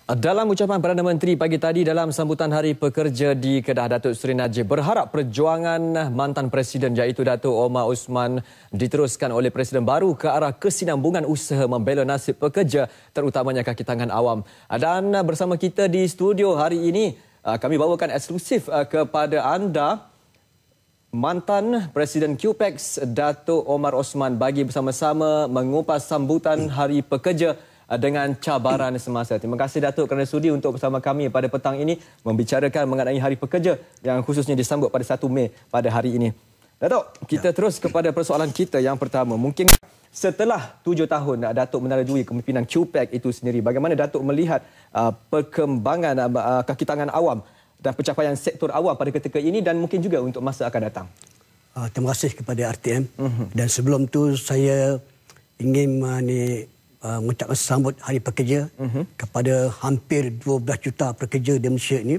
Dalam ucapan Perdana Menteri pagi tadi dalam sambutan Hari Pekerja di Kedah, Datuk Seri Najib berharap perjuangan mantan Presiden iaitu Datuk Omar Osman diteruskan oleh Presiden baru ke arah kesinambungan usaha membela nasib pekerja terutamanya kaki tangan awam. Dan bersama kita di studio hari ini kami bawakan eksklusif kepada anda mantan Presiden QPEX Datuk Omar Osman bagi bersama-sama mengupas sambutan Hari Pekerja dengan cabaran semasa. Terima kasih Datuk kerana sudi untuk bersama kami pada petang ini membicarakan mengenai Hari Pekerja yang khususnya disambut pada 1 Mei pada hari ini. Datuk, kita terus kepada persoalan kita yang pertama. Mungkin setelah 7 tahun Datuk menerjui kepimpinan QPEX itu sendiri, bagaimana Datuk melihat perkembangan kaki tangan awam dan pencapaian sektor awam pada ketika ini dan mungkin juga untuk masa akan datang? Terima kasih kepada RTM. Dan sebelum tu saya ingin mengucapkan sambut Hari Pekerja kepada hampir 12 juta pekerja di Malaysia ini,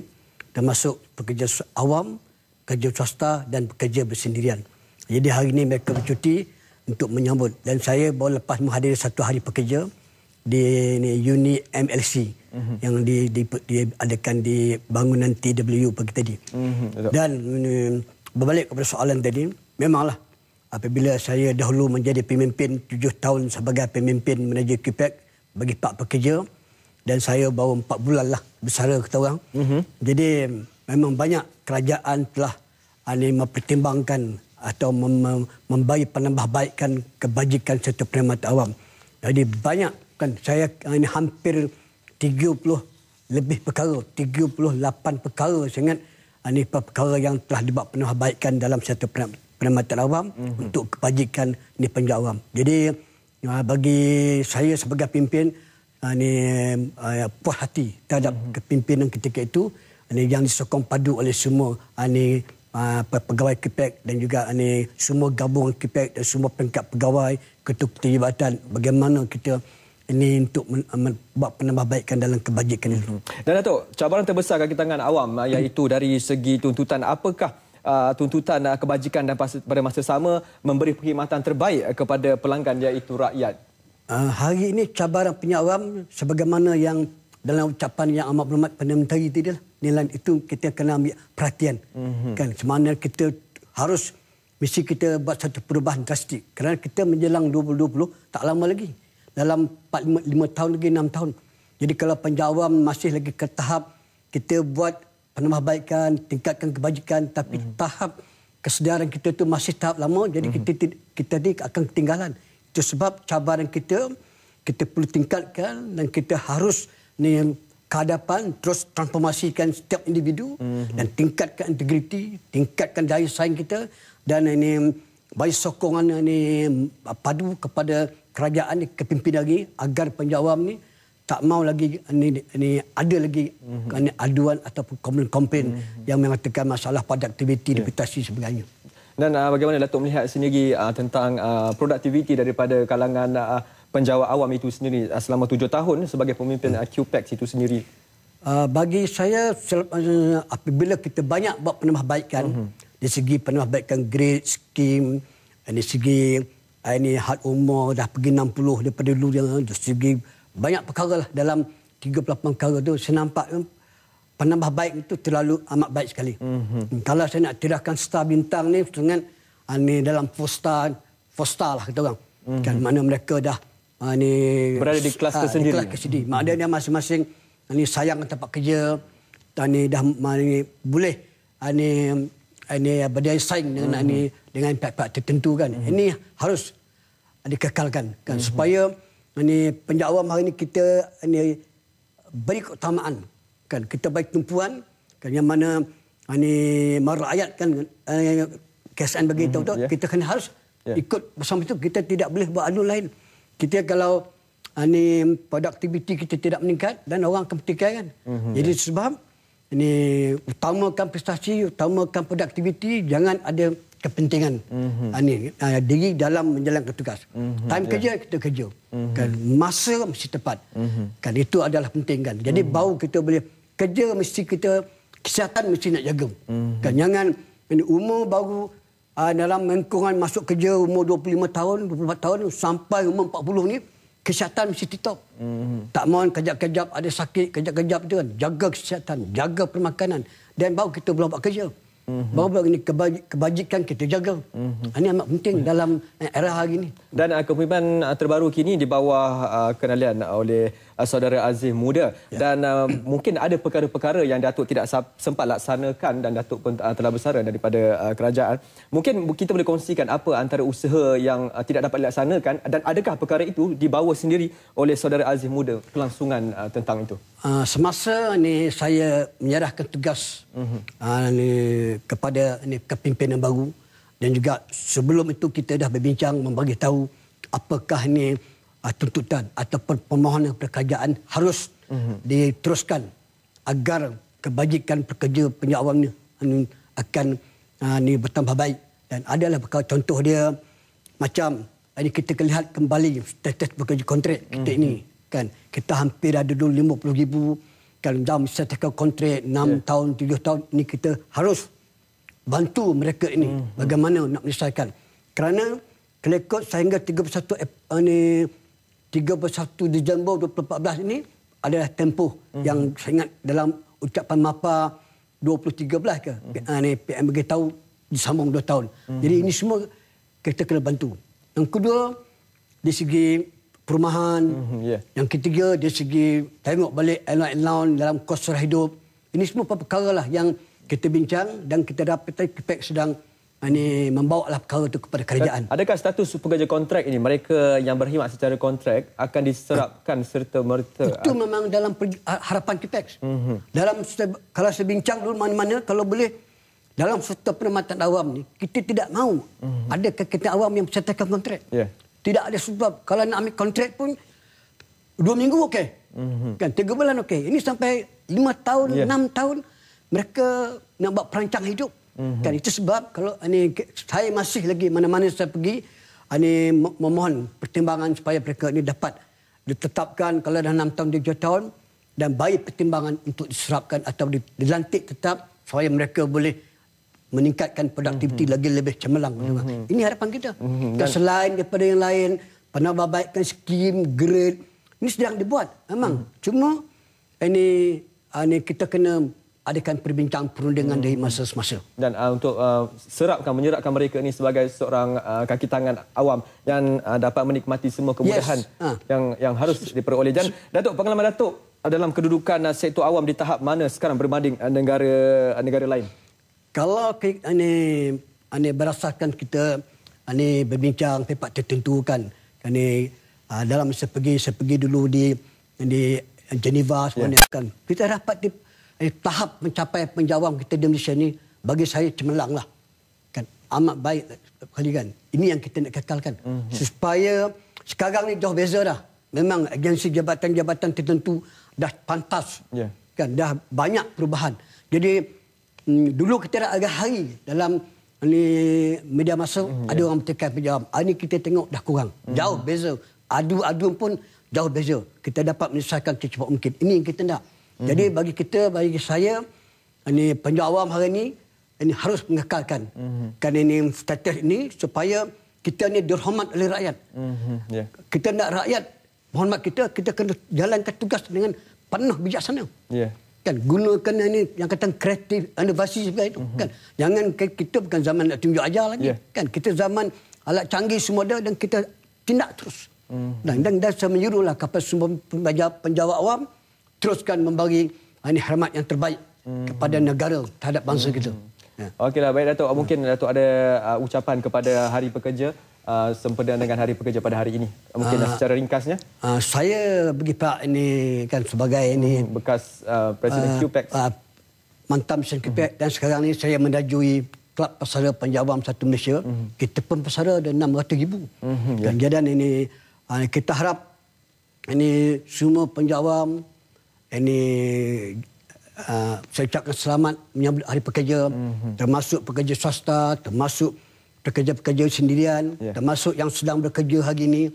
termasuk pekerja awam, pekerja swasta dan pekerja bersendirian. Jadi hari ini mereka bercuti untuk menyambut, dan saya baru lepas menghadiri satu Hari Pekerja di Uni MLC yang diadakan di bangunan TW pagi tadi. Dan berbalik kepada soalan tadi, memanglah apabila saya dahulu menjadi pemimpin 7 tahun sebagai pemimpin manajer QPEX bagi Pak Pekerja, dan saya baru 4 bulan lah bersara kata orang. Jadi memang banyak kerajaan telah mempertimbangkan atau memberi penambahbaikan kebajikan serta perkhidmatan awam. Jadi banyak kan, saya hampir 30 lebih perkara, 38 perkara saya ingat perkara yang telah dibuat penambahbaikan dalam satu perkhidmatan awam untuk kebajikan di penjara awam. Jadi bagi saya sebagai pemimpin puas hati terhadap kepimpinan ketika itu yang disokong padu oleh semua pegawai QPEX dan juga semua gabungan QPEX dan semua peringkat pegawai, ketua-ketua jabatan, bagaimana kita ini untuk membuat penambahbaikan dalam kebajikan itu. Dan Datuk, cabaran terbesar kaki tangan awam iaitu dari segi tuntutan, apakah tuntutan kebajikan dan pada masa sama memberi perkhidmatan terbaik kepada pelanggan iaitu rakyat? Hari ini cabaran penyiar awam sebagaimana yang dalam ucapan yang amat berhormat Perdana Menteri tadi lah, nilai itu kita kena ambil perhatian. Kan semana kita harus mesti kita buat satu perubahan drastik kerana kita menjelang 2020 tak lama lagi. Dalam 5 tahun lagi, 6 tahun. Jadi kalau penyiar awam masih lagi ke tahap kita buat penambahbaikan, tingkatkan kebajikan, tapi tahap kesedaran kita itu masih tahap lama, jadi kita akan ketinggalan. Itu sebab cabaran kita perlu tingkatkan dan kita harus ke hadapan terus transformasikan setiap individu dan tingkatkan integriti, tingkatkan daya saing kita dan bagi sokongan padu kepada kerajaan kepimpinan lagi agar penyiar awam ni tak mau lagi ada lagi aduan ataupun komplain yang mengatakan masalah pada aktiviti reputasi sebagainya. Dan bagaimana Datuk melihat sendiri tentang produktiviti daripada kalangan penjawat awam itu sendiri selama 7 tahun sebagai pemimpin QPEX itu sendiri? Bagi saya, apabila kita banyak buat penambahbaikan di segi penambahbaikan grade, skim, di segi had umur dah pergi 60 daripada dulu, dari segi banyak perkara lah dalam 38 perkara tu, saya nampak penambahbaik itu terlalu amat baik sekali. Kalau saya nak tirahkan star bintang ni dengan dalam 4 star lah kata orang. Kan mana mereka dah berada di kelas tersendiri. Maknanya masing-masing sayang tempat kerja, dah boleh berdaya saing dengan pihak-pihak tertentu kan. Ini harus dikekalkan kan supaya penyiar awam hari ini kita beri keutamaan kan, kita bagi tumpuan kan, yang mana rakyat kan KSN bagi tahu kita kena harus ikut bersama itu. Kita tidak boleh buat adu lain. Kita kalau produktiviti kita tidak meningkat dan orang akan bertikai kan. Jadi sebab utamakan prestasi, utamakan produktiviti, jangan ada kepentingan diri dalam menjalankan tugas. Time kerja kita kerja. Kan masa mesti tepat. Kan itu adalah penting kan. Jadi baru kita boleh kerja, mesti kita kesihatan mesti nak jaga. Kan jangan umur baru dalam lingkungan masuk kerja umur 25 tahun, 24 tahun sampai umur 40 ni kesihatan mesti titop. Tak mahu kejap-kejap ada sakit, kejap-kejap tu kan. Jaga kesihatan, jaga permakanan. Dan baru kita boleh buat kerja. Baru ini kebajikan kita jaga. Ini amat penting dalam era hari ini. Dan kepimpinan terbaru kini di bawah kendalian oleh saudara Aziz Muda. Dan mungkin ada perkara-perkara yang Datuk tidak sempat laksanakan dan Datuk pun telah bersara daripada kerajaan. Mungkin kita boleh kongsikan apa antara usaha yang tidak dapat dilaksanakan dan adakah perkara itu dibawa sendiri oleh saudara Aziz Muda, kelangsungan tentang itu? Semasa ni saya menyerahkan tugas kepada kepimpinan baru dan juga sebelum itu kita dah berbincang membagi tahu apakah ni tuntutan ataupun permohonan kerajaan harus diteruskan agar kebajikan pekerja penjawat awam ni akan bertambah baik. Dan adalah perkara contoh dia macam ini kita lihat kembali status pekerja kontrak kita ini kan, kita hampir ada dulu 50,000 kan dalam status kontrak 6 tahun 7 tahun ini kita harus bantu mereka ini bagaimana nak menyelesaikan. Kerana kelekot sehingga 31 Disember 2014 ini adalah tempoh yang saya ingat dalam ucapan MAPA 2013 ke PM beritahu disambung 2 tahun. Jadi ini semua kita kena bantu. Yang kedua di segi perumahan, yang ketiga dari segi tengok balik allowance dalam kos sara hidup. Ini semua perkara lah yang kita bincang dan kita dapat KPEX sedang membawa lah perkara itu kepada kerajaan. Adakah status pekerja kontrak ini, mereka yang berkhidmat secara kontrak akan diserapkan serta-merta? Itu memang dalam harapan KPEX. Dalam kalau saya bincang dulu mana-mana kalau boleh dalam sektor perkhidmatan awam ni kita tidak mahu ada kereta awam yang sertakan kontrak. Tidak ada sebab kalau nak ambil kontrak pun 2 minggu okey. Kan 3 bulan okey. Ini sampai 5 tahun, 6 tahun mereka nak buat perancang hidup. Kan itu sebab kalau saya masih lagi mana-mana saya pergi memohon pertimbangan supaya mereka ini dapat ditetapkan kalau dah 6 tahun 7 tahun dan bagi pertimbangan untuk diserapkan atau dilantik tetap supaya mereka boleh meningkatkan produktiviti lagi lebih cemerlang. Ini harapan kita. Dan selain daripada yang lain, penambahbaikan skim, grade, ini sedang dibuat. Memang. Cuma ini kita kena adakan perbincangan perundingan dari masa semasa. Dan untuk menyerapkan mereka ini sebagai seorang kaki tangan awam yang dapat menikmati semua kemudahan yang harus diperoleh. Dan Datuk, pengalaman Datuk dalam kedudukan sektor awam di tahap mana sekarang berbanding negara lain? Kalau berdasarkan kita berbincang tempat tertentu kan, dalam saya pergi dulu di Geneva sebenarnya kan, kita dapat tahap mencapai penjawam kita di Malaysia ni bagi saya cemerlang lah kan, amat baik kali kan. Ini yang kita nak kekalkan supaya sekarang ni jauh beza dah. Memang agensi jabatan-jabatan tertentu dah pantas kan, dah banyak perubahan. Jadi dulu kita agak hari dalam media masa ada orang bertekan penjawab. Ini kita tengok dah kurang. Jauh beza. Adu pun jauh beza. Kita dapat menyelesaikan secepat mungkin. Ini yang kita nak. Jadi bagi saya penjawab hari ini harus mengekalkan kan status ini supaya kita ni dihormat oleh rakyat. Kita nak rakyat hormat kita kena jalankan tugas dengan penuh bijaksana. Kan gunakan yang kata kreatif inovasi sebagai itu kan. Jangan kita bukan zaman nak tunjuk ajar lagi kan. Kita zaman alat canggih semua dah dan kita tindak terus. Dan saya menyuruhlah kepada semua penjawat awam teruskan memberi hormat yang terbaik kepada negara terhadap bangsa kita. Okeylah, baik Datuk. Mungkin Datuk ada ucapan kepada Hari Pekerja sempena dengan Hari Pekerja pada hari ini. Mungkin secara ringkasnya. Saya bagi Pak ini kan sebagai bekas Presiden KPEX, mantan Presiden KPEX dan sekarang ni saya mendajui Kelab Pesara Penjawam Satu Malaysia. Kita pun pesara ada 600,000. Dan jadi kita harap semua penjawam saya ucapkan selamat menyambut Hari Pekerja, termasuk pekerja swasta, termasuk pekerja-pekerja sendirian, termasuk yang sedang bekerja hari ini.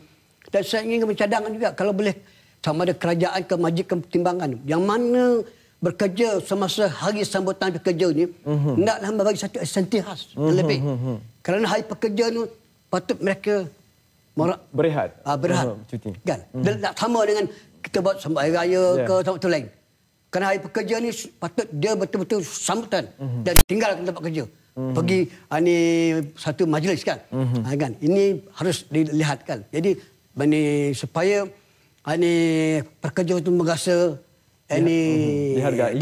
Dan saya ingin mencadangkan juga kalau boleh sama ada kerajaan ke majikan pertimbangan yang mana bekerja semasa hari sambutan pekerja ni hendaklah bagi satu insentif khas terlebih. Kerana Hari Pekerja ni patut mereka berehat. Berehat. Cuti. Kan? Dan tak sama dengan kita buat sambut hari raya ke tempat lain. Kerana hari pekerja ni patut dia betul-betul sambutan dan tinggalkan tempat kerja. Pergi ni satu majlis kan. Kan? Ini harus dilihat kan. Jadi supaya pekerja itu merasa dihargai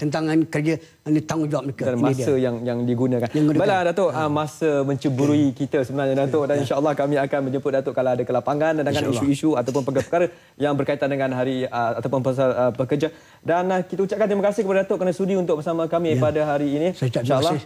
tentang kerja tanggungjawab mereka. Dan masa yang digunakan. Baiklah Datuk, masa menceburui kita sebenarnya Datuk, dan insya-Allah kami akan menjemput Datuk kalau ada ke lapangan dan dengan isu-isu ataupun perkara-perkara yang berkaitan dengan hari ataupun pasal pekerja. Dan kita ucapkan terima kasih kepada Datuk kerana sudi untuk bersama kami pada hari ini. Insya-Allah.